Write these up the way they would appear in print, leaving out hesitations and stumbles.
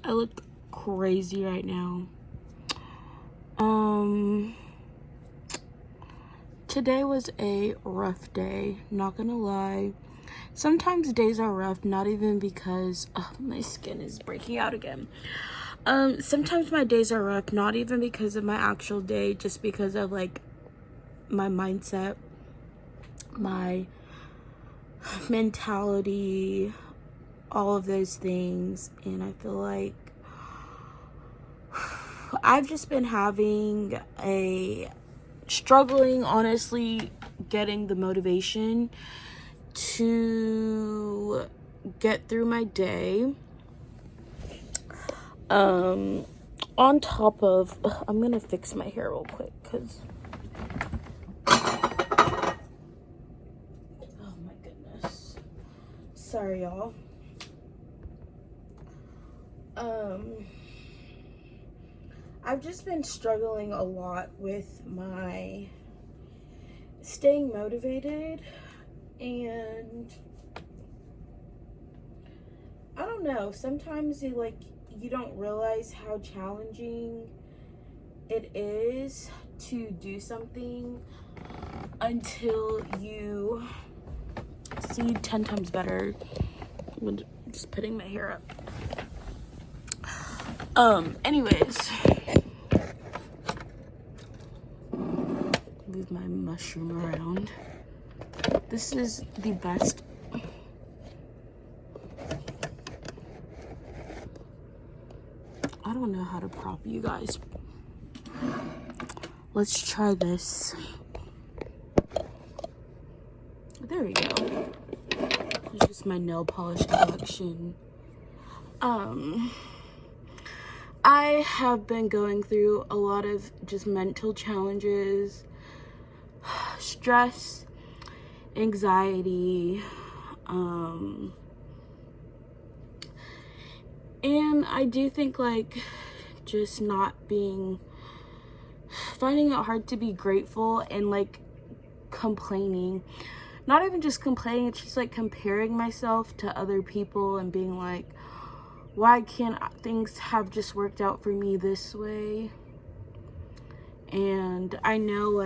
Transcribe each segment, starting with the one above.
I look crazy right now. Today was a rough day, not gonna lie. Sometimes days are rough, not even because my skin is breaking out again. Sometimes my days are rough, not even because of my actual day, just because of like my mindset, my mentality, all of those things. And I feel like I've just been having struggling, honestly, getting the motivation to get through my day. On top of, I'm gonna fix my hair real quick because, oh my goodness, sorry y'all. I've just been struggling a lot with my staying motivated, and I don't know, sometimes you don't realize how challenging it is to do something until you see 10 times better. I'm just putting my hair up. Anyways, move my mushroom around. This is the best. I don't know how to prop you guys. Let's try this. There we go. It's just my nail polish collection. I have been going through a lot of just mental challenges, stress, anxiety, and I do think just finding it hard to be grateful and complaining. Not even just complaining, it's just comparing myself to other people and being like, why can't things have just worked out for me this way? And I know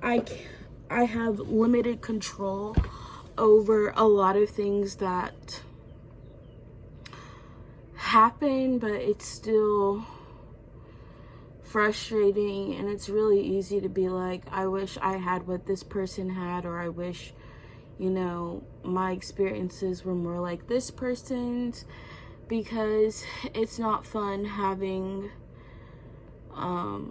I have limited control over a lot of things that happen, but it's still frustrating, and it's really easy to be like, I wish I had what this person had, or I wish my experiences were more like this person's, because it's not fun having a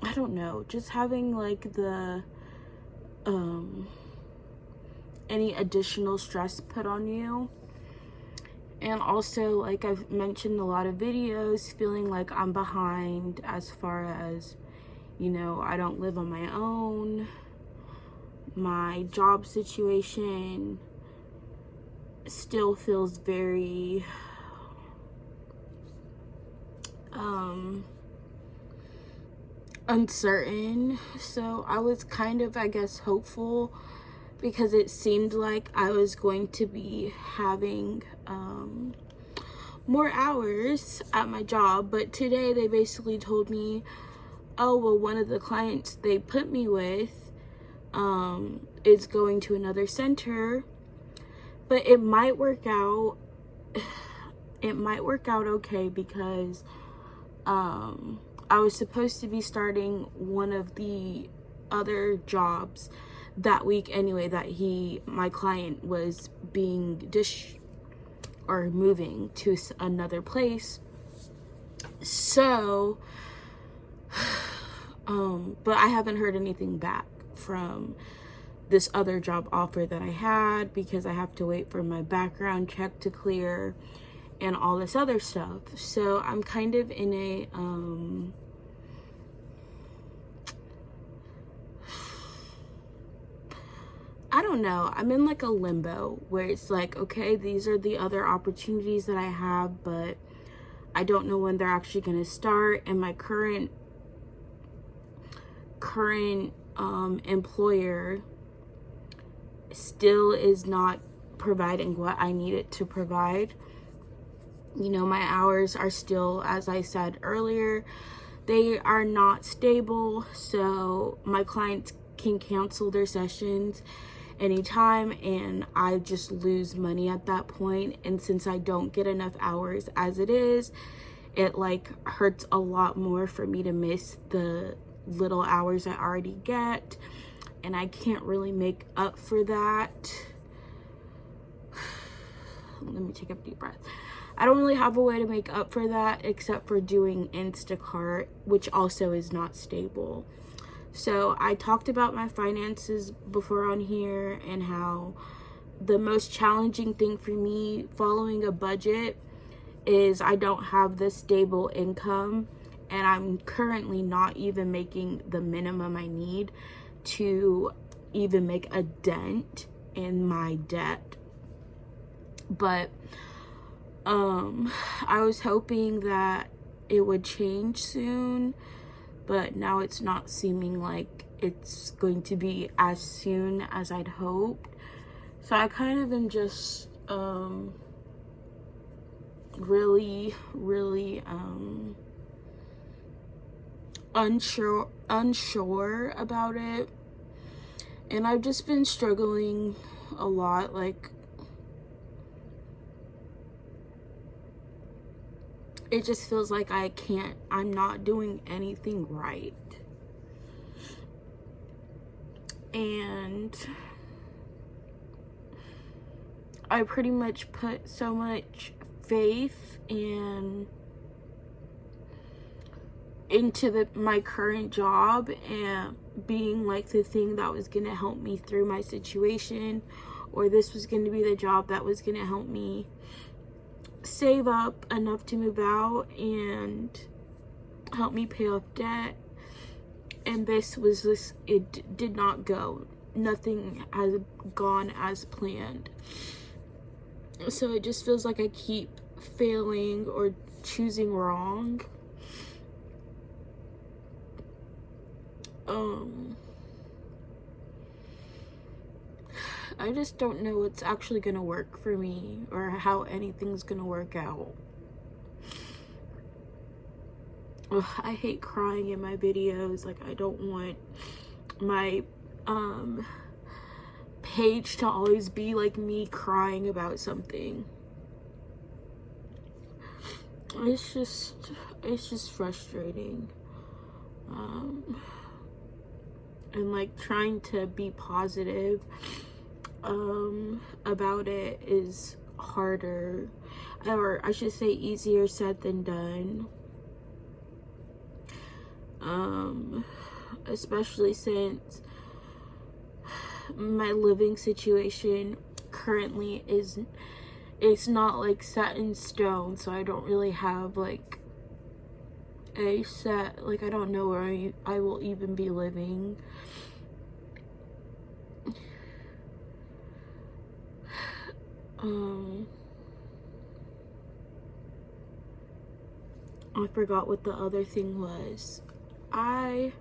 I don't know, just having the any additional stress put on you. And also, I've mentioned in a lot of videos, feeling like I'm behind as far as, I don't live on my own. My job situation still feels very, uncertain. So I was kind of, I guess, hopeful, because it seemed like I was going to be having more hours at my job. But today they basically told me, oh, well, one of the clients they put me with is going to another center, but it might work out. It might work out okay, because I was supposed to be starting one of the other jobs that week anyway, that my client was being moving to another place. So but I haven't heard anything back from this other job offer that I had, because I have to wait for my background check to clear and all this other stuff. So I'm kind of in a I don't know, I'm in a limbo where it's okay, these are the other opportunities that I have, but I don't know when they're actually going to start. And my current employer still is not providing what I need it to provide. You know, my hours are still, as I said earlier, they are not stable, so my clients can cancel their sessions anytime, and I just lose money at that point. And since I don't get enough hours as it is, it like hurts a lot more for me to miss the little hours I already get, and I can't really make up for that. Let me take a deep breath. I don't really have a way to make up for that except for doing Instacart, which also is not stable. So I talked about my finances before on here, and how the most challenging thing for me following a budget is I don't have the stable income, and I'm currently not even making the minimum I need to even make a dent in my debt. But I was hoping that it would change soon, but now it's not seeming like it's going to be as soon as I'd hoped. So I kind of am just really unsure about it, and I've just been struggling a lot. Like, it just feels like I'm not doing anything right. And I pretty much put so much faith into my current job and being like the thing that was gonna help me through my situation, or this was gonna be the job that was gonna help me save up enough to move out and help me pay off debt. And it did not go. Nothing has gone as planned. So it just feels like I keep failing or choosing wrong. I just don't know what's actually gonna work for me or how anything's gonna work out. Ugh, I hate crying in my videos. Like, I don't want my page to always be like me crying about something. It's just frustrating. And like trying to be positive about it is harder, or I should say easier said than done. Especially since my living situation currently it's not like set in stone, so I don't really have like a set, like I don't know where I will even be living. I forgot what the other thing was. I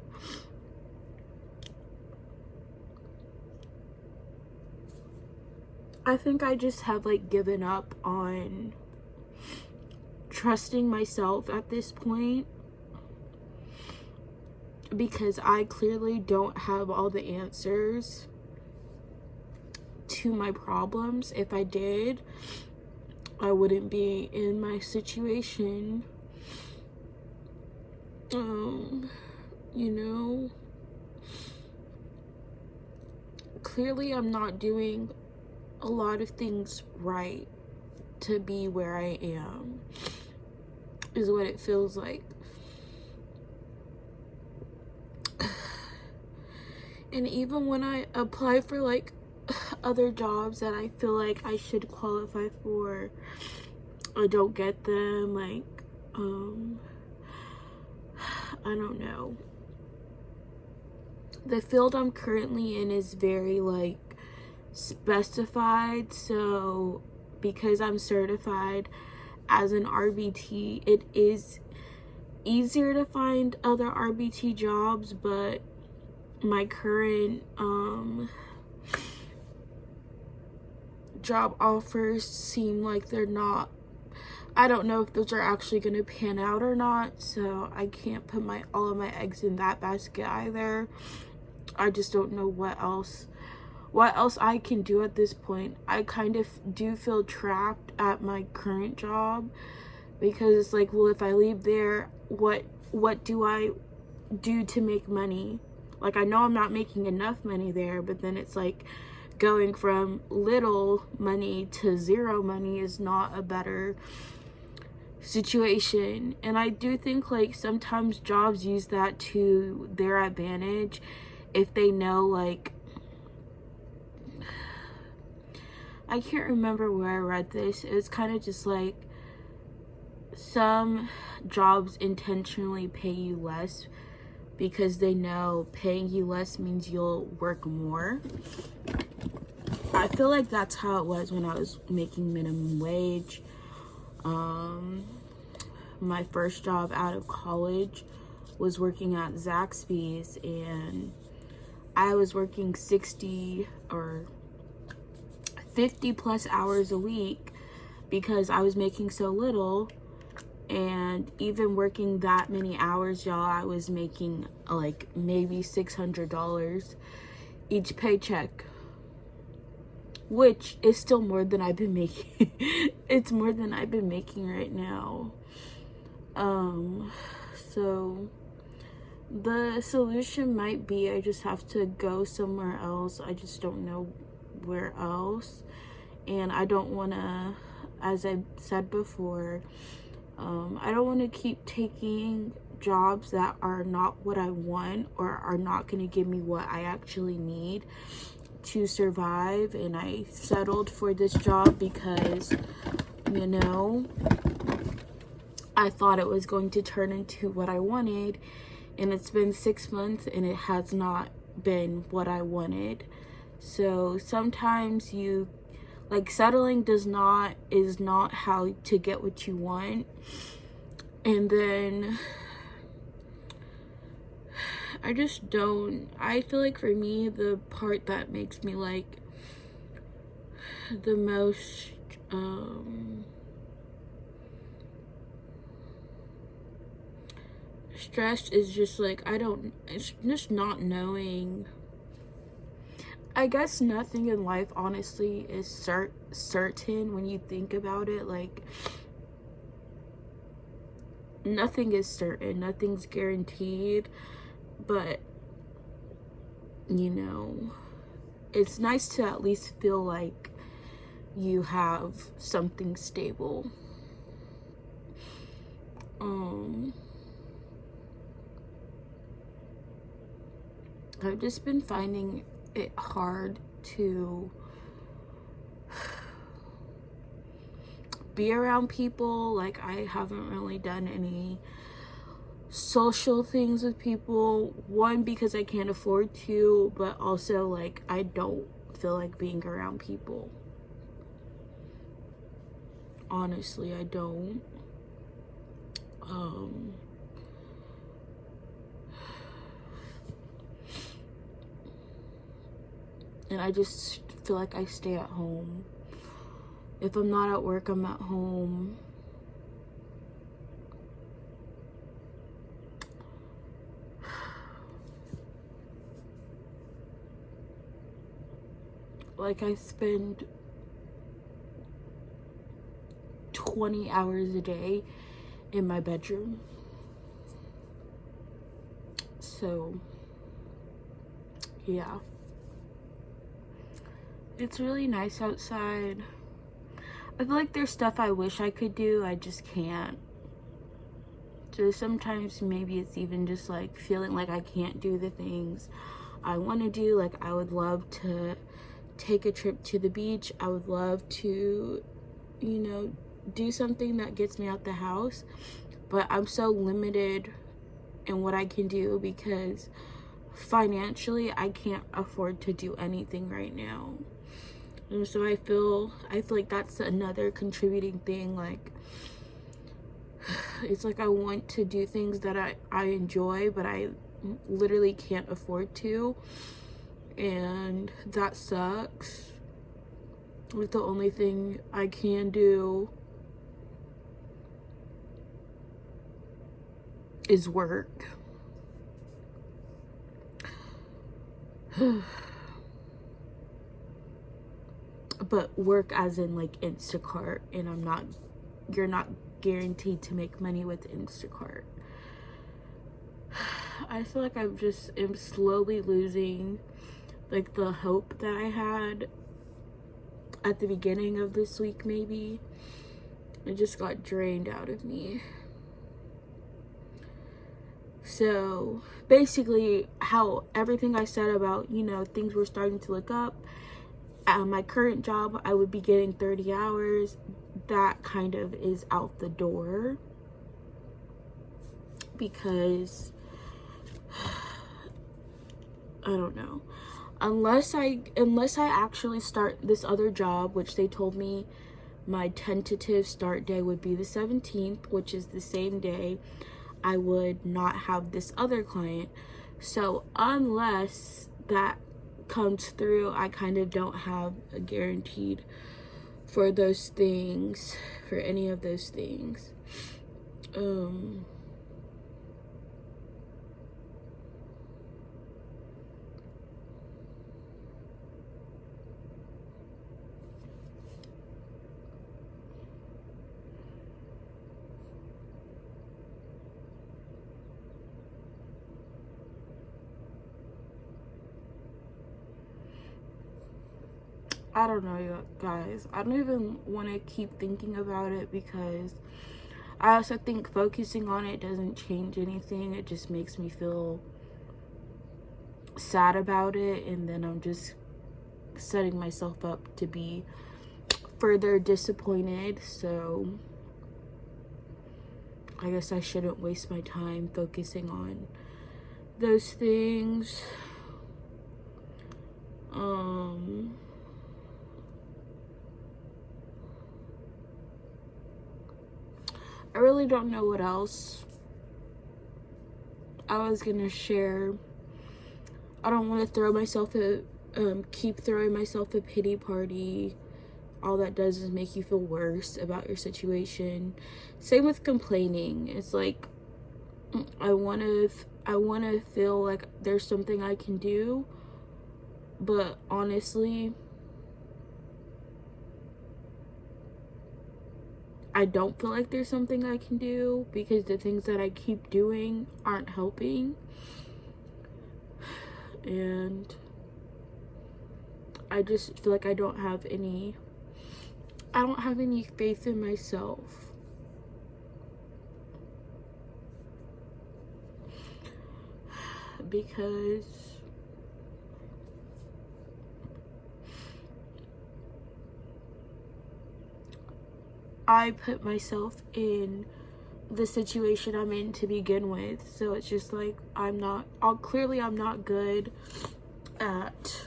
think I just have like given up on trusting myself at this point, because I clearly don't have all the answers to my problems. If I did, I wouldn't be in my situation. You know, clearly I'm not doing a lot of things right to be where I am, is what it feels like. And even when I apply for like other jobs that I feel like I should qualify for, I don't get them. Like, I don't know. The field I'm currently in is very like specified, so because I'm certified as an RBT, it is easier to find other RBT jobs, but my current job offers seem like they're not, I don't know if those are actually going to pan out or not, so I can't put all of my eggs in that basket either. I just don't know what else I can do at this point. I kind of do feel trapped at my current job, because it's like, well, if I leave there, what do I do to make money? Like, I know I'm not making enough money there, but then it's like going from little money to zero money is not a better situation. And I do think like sometimes jobs use that to their advantage if they know, like, I can't remember where I read this. It's kind of just like some jobs intentionally pay you less because they know paying you less means you'll work more. I feel like that's how it was when I was making minimum wage. My first job out of college was working at Zaxby's, and I was working 60 or 50 plus hours a week because I was making so little. And even working that many hours, y'all, I was making like maybe $600 each paycheck, which is still more than I've been making. It's more than I've been making right now. So the solution might be I just have to go somewhere else. I just don't know where else. And I don't want to, as I said before, I don't want to keep taking jobs that are not what I want or are not going to give me what I actually need to survive. And I settled for this job because, you know, I thought it was going to turn into what I wanted, and it's been 6 months and it has not been what I wanted. So sometimes you, like, settling is not how to get what you want. And then I feel like for me, the part that makes me like the most stressed is just like, it's just not knowing. I guess nothing in life honestly is certain when you think about it. Like, nothing is certain, nothing's guaranteed, but you know, it's nice to at least feel like you have something stable. I've just been finding it hard to be around people. Like, I haven't really done any social things with people. One, because I can't afford to, but also like I don't feel like being around people. Honestly, I don't. And I just feel like I stay at home. If I'm not at work, I'm at home. Like, I spend 20 hours a day in my bedroom. So, yeah. It's really nice outside. I feel like there's stuff I wish I could do, I just can't. So sometimes maybe it's even just like feeling like I can't do the things I want to do. Like, I would love to take a trip to the beach. I would love to, you know, do something that gets me out the house. But I'm so limited in what I can do because financially I can't afford to do anything right now. And so I feel like that's another contributing thing. Like, it's like I want to do things that I enjoy, but I literally can't afford to, and that sucks. Like, the only thing I can do is work. But work as in like Instacart, and you're not guaranteed to make money with Instacart. I feel like I'm slowly losing like the hope that I had at the beginning of this week. Maybe it just got drained out of me. So basically, how everything I said about, things were starting to look up, at my current job I would be getting 30 hours, that kind of is out the door, because I don't know, unless I actually start this other job, which they told me my tentative start day would be the 17th, which is the same day I would not have this other client. So unless that comes through, I kind of don't have a guaranteed for those things, for any of those things. I don't know, you guys. I don't even want to keep thinking about it, because I also think focusing on it doesn't change anything. It just makes me feel sad about it, and then I'm just setting myself up to be further disappointed. So I guess I shouldn't waste my time focusing on those things. I really don't know what else I was gonna share. I don't want to keep throwing myself a pity party. All that does is make you feel worse about your situation. Same with complaining. It's like, I want to feel like there's something I can do, but honestly, I don't feel like there's something I can do, because the things that I keep doing aren't helping. And I just feel like I don't have any faith in myself. Because I put myself in the situation I'm in to begin with. So it's just like, I'm not good at,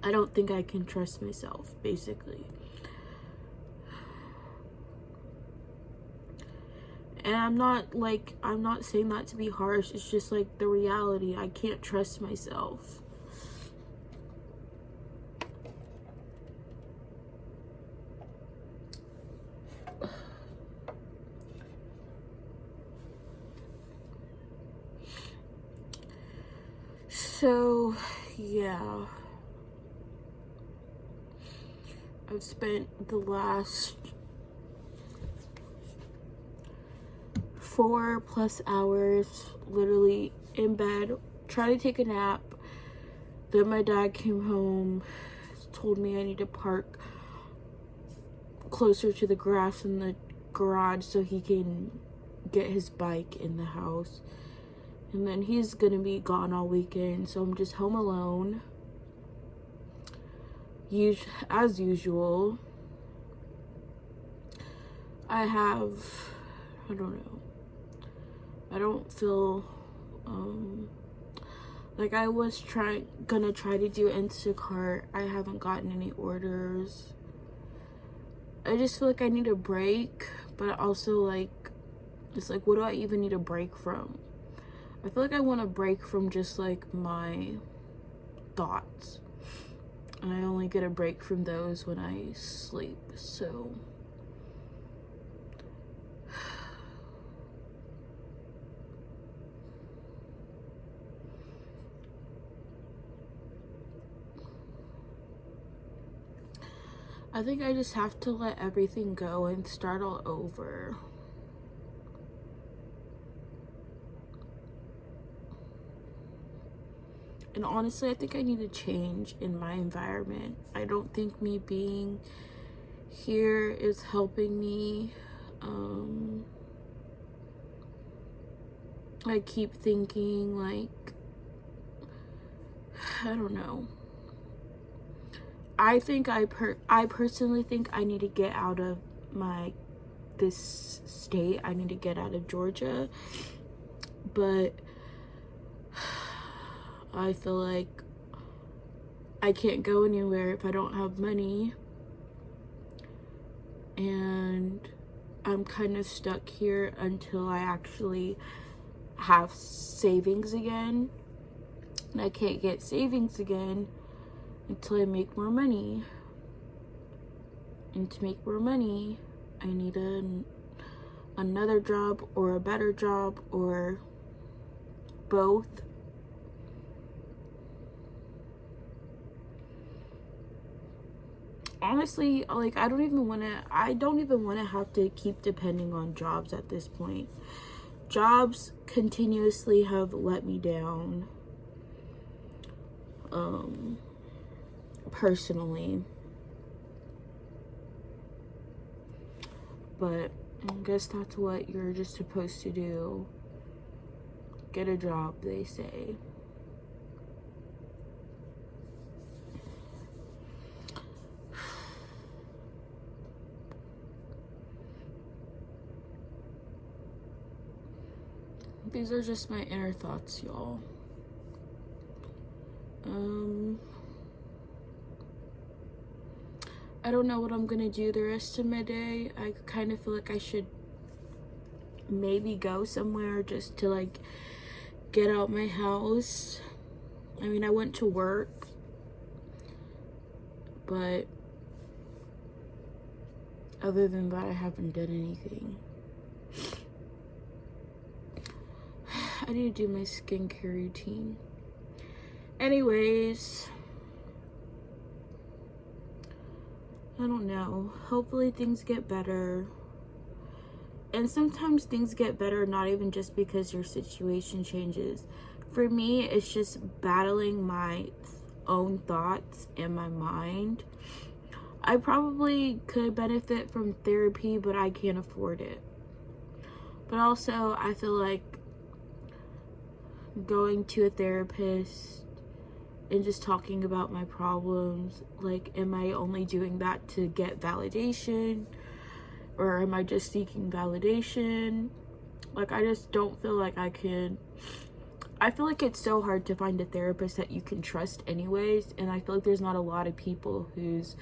I don't think I can trust myself, basically. And I'm not saying that to be harsh. It's just like the reality. I can't trust myself. So, yeah. I've spent the last 4+ hours literally in bed, trying to take a nap. Then my dad came home, told me I need to park closer to the grass in the garage so he can get his bike in the house. And then he's gonna be gone all weekend, so I'm just home alone. As usual. I don't know. I don't feel like I was gonna try to do Instacart. I haven't gotten any orders. I just feel like I need a break, but also like, it's like, what do I even need a break from? I feel like I want to break from just like my thoughts. And I only get a break from those when I sleep. So I think I just have to let everything go and start all over. And honestly, I think I need a change in my environment. I don't think me being here is helping me. I keep thinking like, I don't know. I think I personally think I need to get out of this state. I need to get out of Georgia. But I feel like I can't go anywhere if I don't have money. And I'm kind of stuck here until I actually have savings again. And I can't get savings again until I make more money. And to make more money, I need another job or a better job or both. Honestly, like I don't even want to have to keep depending on jobs at this point. Jobs continuously have let me down. Personally. But I guess that's what you're just supposed to do. Get a job, they say. These are just my inner thoughts, y'all. I don't know what I'm gonna do the rest of my day. I kind of feel like I should maybe go somewhere just to like get out my house. I mean, I went to work, but other than that, I haven't done anything. I need to do my skincare routine. Anyways, I don't know. Hopefully things get better. And sometimes things get better not even just because your situation changes. For me, it's just battling my own thoughts in my mind. I probably could benefit from therapy, but I can't afford it. But also, I feel like going to a therapist and just talking about my problems, like, am I only doing that to get validation, or am I just seeking validation? Like, I just don't feel like I feel like it's so hard to find a therapist that you can trust anyways, and I feel like there's not a lot of people whose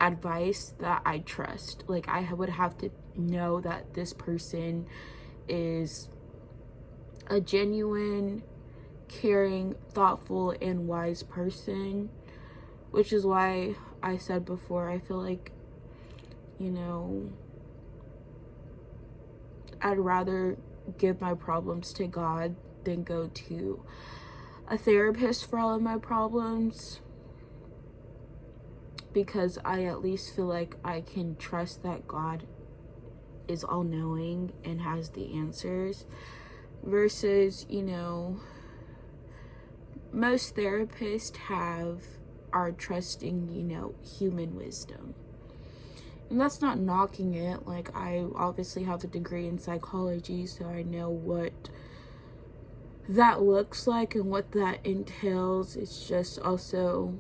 advice that I trust. Like, I would have to know that this person is a genuine, caring, thoughtful, and wise person, which is why I said before, I feel like, you know, I'd rather give my problems to God than go to a therapist for all of my problems, because I at least feel like I can trust that God is all-knowing and has the answers, versus, you know, most therapists are trusting, you know, human wisdom. And that's not knocking it. Like, I obviously have a degree in psychology, so I know what that looks like and what that entails. It's just also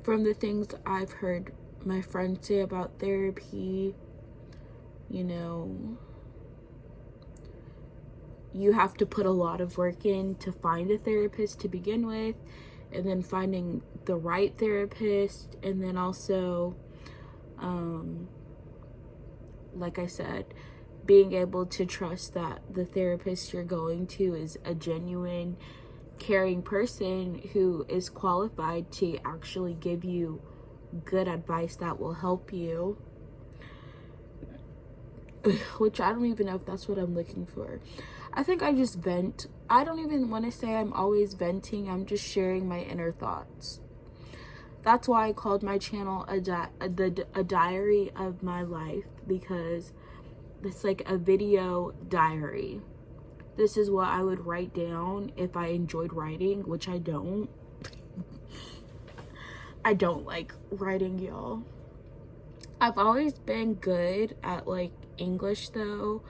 from the things I've heard my friends say about therapy, you know, you have to put a lot of work in to find a therapist to begin with, and then finding the right therapist, and then also, like I said, being able to trust that the therapist you're going to is a genuine, caring person who is qualified to actually give you good advice that will help you. Which I don't even know if that's what I'm looking for. I think I just vent. I don't even want to say I'm always venting. I'm just sharing my inner thoughts. That's why I called my channel a diary of my life, because it's like a video diary. This is what I would write down if I enjoyed writing, which I don't. I don't like writing, y'all. I've always been good at like English though.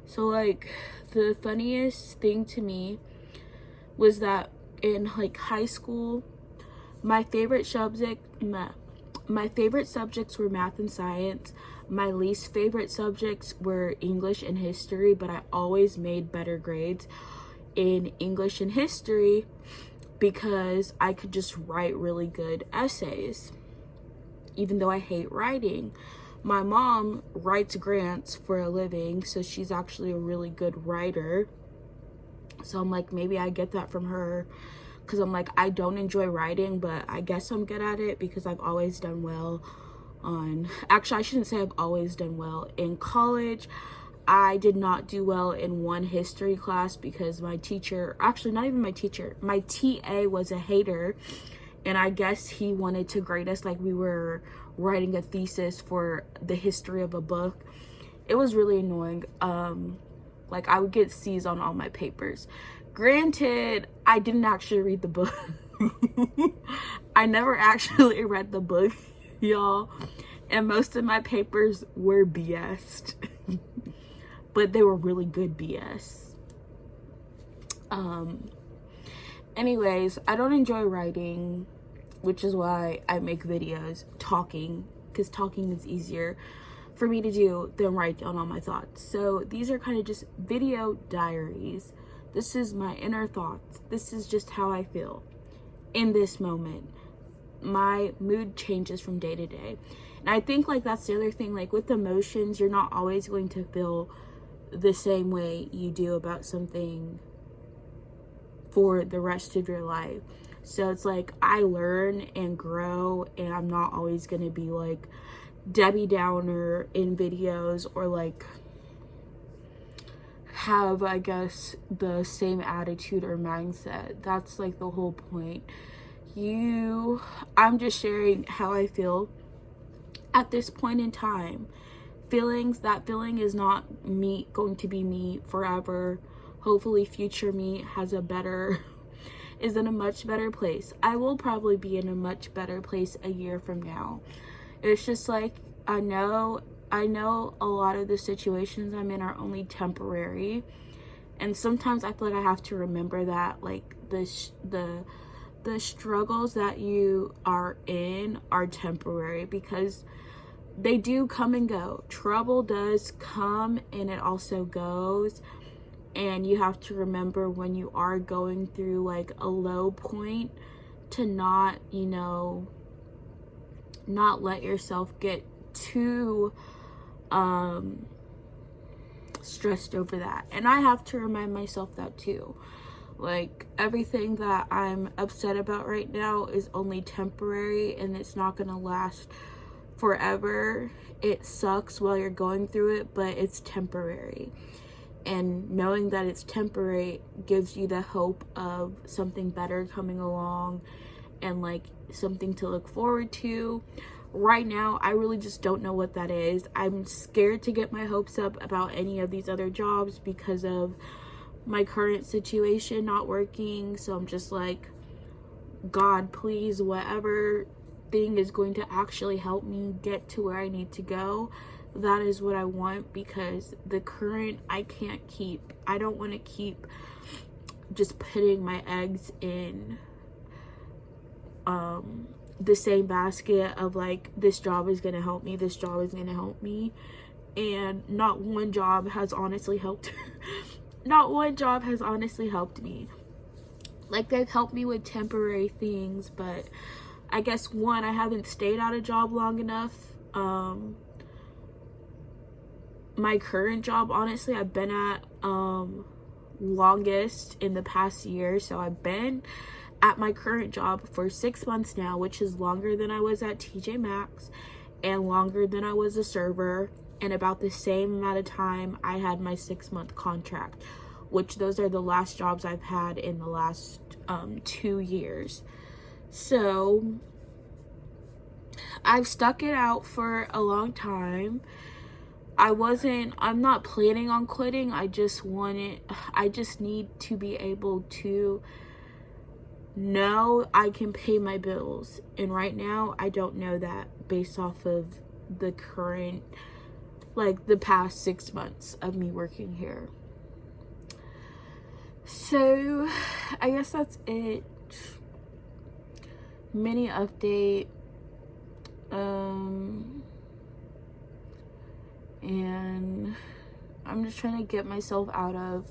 So like the funniest thing to me was that in like high school, my favorite subjects were math and science. My least favorite subjects were English and history, but I always made better grades in English and history because I could just write really good essays, even though I hate writing. My mom writes grants for a living, so she's actually a really good writer. So I'm like, maybe I get that from her, because I'm like, I don't enjoy writing, but I guess I'm good at it because I've always done well actually, I shouldn't say I've always done well. In college, I did not do well in one history class because my teacher, actually not even my teacher, my TA was a hater, and I guess he wanted to grade us like we were writing a thesis for the history of a book. It was really annoying. Like I would get C's on all my papers. Granted, I didn't actually read the book. I never actually read the book, y'all, and most of my papers were BS'd. But they were really good BS. Anyways, I don't enjoy writing, which is why I make videos talking, because talking is easier for me to do than write down all my thoughts. So these are kind of just video diaries. This is my inner thoughts. This is just how I feel in this moment. My mood changes from day to day. And I think like that's the other thing, like with emotions, you're not always going to feel the same way you do about something for the rest of your life. So it's like I learn and grow, and I'm not always going to be like Debbie Downer in videos, or like have, I guess, the same attitude or mindset. That's like the whole point. I'm just sharing how I feel at this point in time. That feeling is not going to be me forever. Hopefully future me is in a much better place. I will probably be in a much better place a year from now. It's just like, I know a lot of the situations I'm in are only temporary, and sometimes I feel like I have to remember that, like the struggles that you are in are temporary, because they do come and go. Trouble does come and it also goes, and you have to remember when you are going through like a low point to not let yourself get too stressed over that. And I have to remind myself that too. Like, everything that I'm upset about right now is only temporary, and it's not gonna last forever. It sucks while you're going through it, but it's temporary. And knowing that it's temporary gives you the hope of something better coming along, and like something to look forward to. Right now, I really just don't know what that is. I'm scared to get my hopes up about any of these other jobs because of my current situation not working. So I'm just like, God, please, whatever thing is going to actually help me get to where I need to go, that is what I want, because the current I can't keep. I don't want to keep just putting my eggs in the same basket of like, this job is gonna help me, this job is gonna help me, and not one job has honestly helped not one job has honestly helped me. Like, they've helped me with temporary things, but I guess I haven't stayed at a job long enough, my current job, honestly, I've been at longest in the past year. So I've been at my current job for 6 months now, which is longer than I was at TJ Maxx and longer than I was a server, and about the same amount of time I had my 6-month contract, which those are the last jobs I've had in the last 2 years. So I've stuck it out for a long time. I'm not planning on quitting. I just need to be able to know I can pay my bills. And right now, I don't know that based off of the current, like the past 6 months of me working here. So I guess that's it. Mini update. And I'm just trying to get myself out of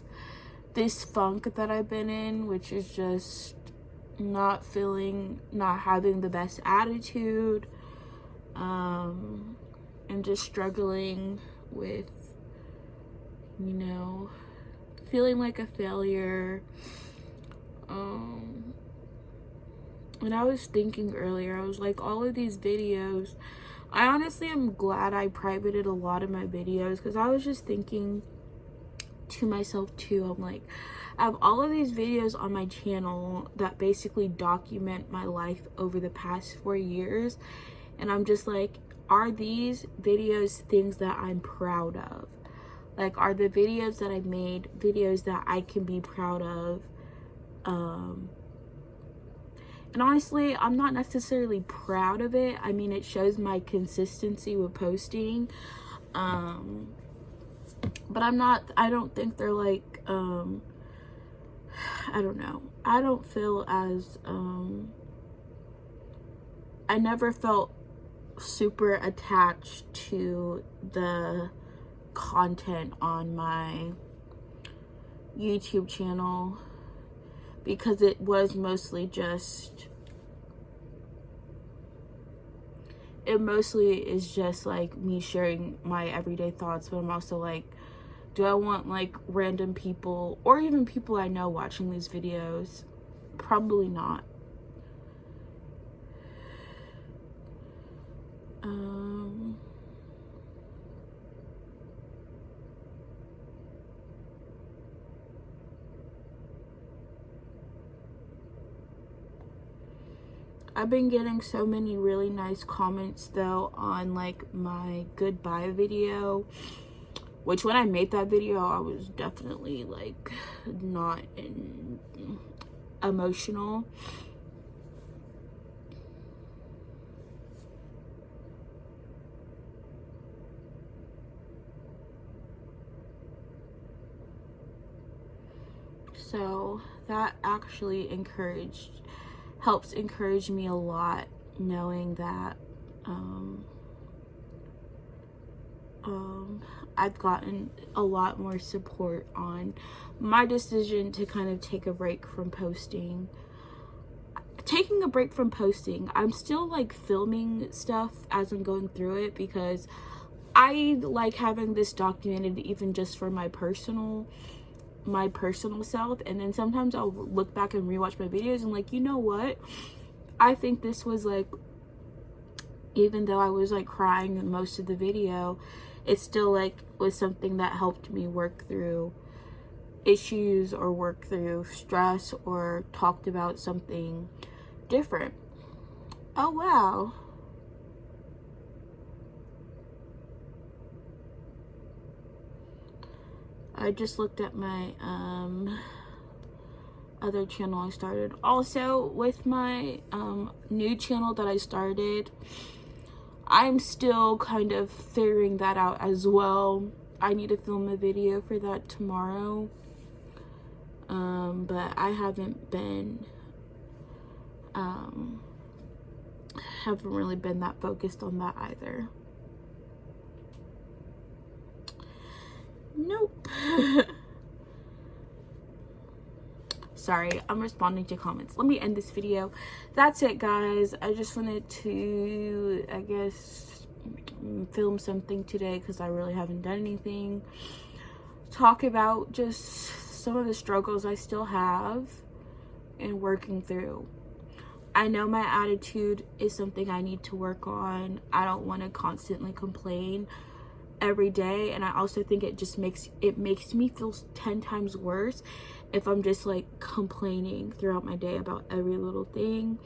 this funk that I've been in, which is just not having the best attitude, and just struggling with, feeling like a failure. And I was thinking earlier, I was like, all of these videos, I honestly am glad I privated a lot of my videos, because I was just thinking to myself too, I'm like, I have all of these videos on my channel that basically document my life over the past 4 years, and I'm just like, are these videos things that I'm proud of? Like, are the videos that I made videos that I can be proud of? And honestly, I'm not necessarily proud of it. I mean, it shows my consistency with posting. But I don't think they're like, I don't know. I don't feel as, I never felt super attached to the content on my YouTube channel, because it was mostly is just like me sharing my everyday thoughts. But I'm also like, do I want like random people or even people I know watching these videos? Probably not. I've been getting so many really nice comments though on like my goodbye video, which when I made that video, I was definitely like not emotional. So that actually helps encourage me a lot, knowing that I've gotten a lot more support on my decision to kind of take a break from posting. Taking a break from posting, I'm still like filming stuff as I'm going through it, because I like having this documented even just for my personal self. And then sometimes I'll look back and rewatch my videos and like, you know what, I think this was like, even though I was like crying in most of the video, it still like was something that helped me work through issues or work through stress or talked about something different. Oh wow. I just looked at my other channel I started. Also, with my new channel that I started, I'm still kind of figuring that out as well. I need to film a video for that tomorrow. But I haven't really been that focused on that either. Nope. Sorry, I'm responding to comments. Let me end this video. That's it, guys. I just wanted to, I guess, film something today because I really haven't done anything. Talk about just some of the struggles I still have and working through. I know my attitude is something I need to work on. I don't want to constantly complain every day, and I also think it just makes me feel 10 times worse if I'm just like complaining throughout my day about every little thing.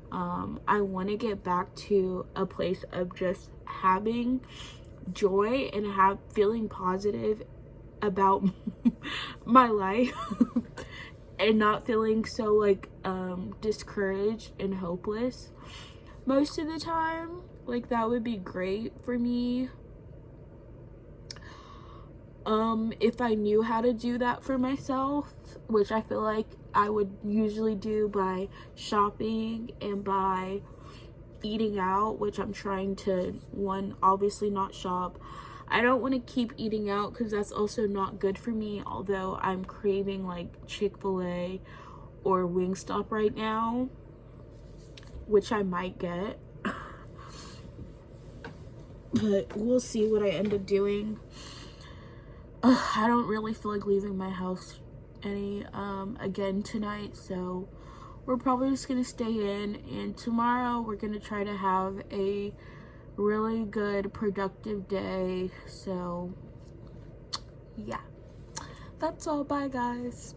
I want to get back to a place of just having joy and feeling positive about my life and not feeling so like discouraged and hopeless most of the time. Like, that would be great for me. If I knew how to do that for myself, which I feel like I would usually do by shopping and by eating out, which I'm trying to, one, obviously not shop. I don't want to keep eating out because that's also not good for me, although I'm craving like Chick-fil-A or Wingstop right now, which I might get. But we'll see what I end up doing. I don't really feel like leaving my house again tonight, so we're probably just gonna stay in, and tomorrow we're gonna try to have a really good productive day. So yeah, that's all. Bye guys.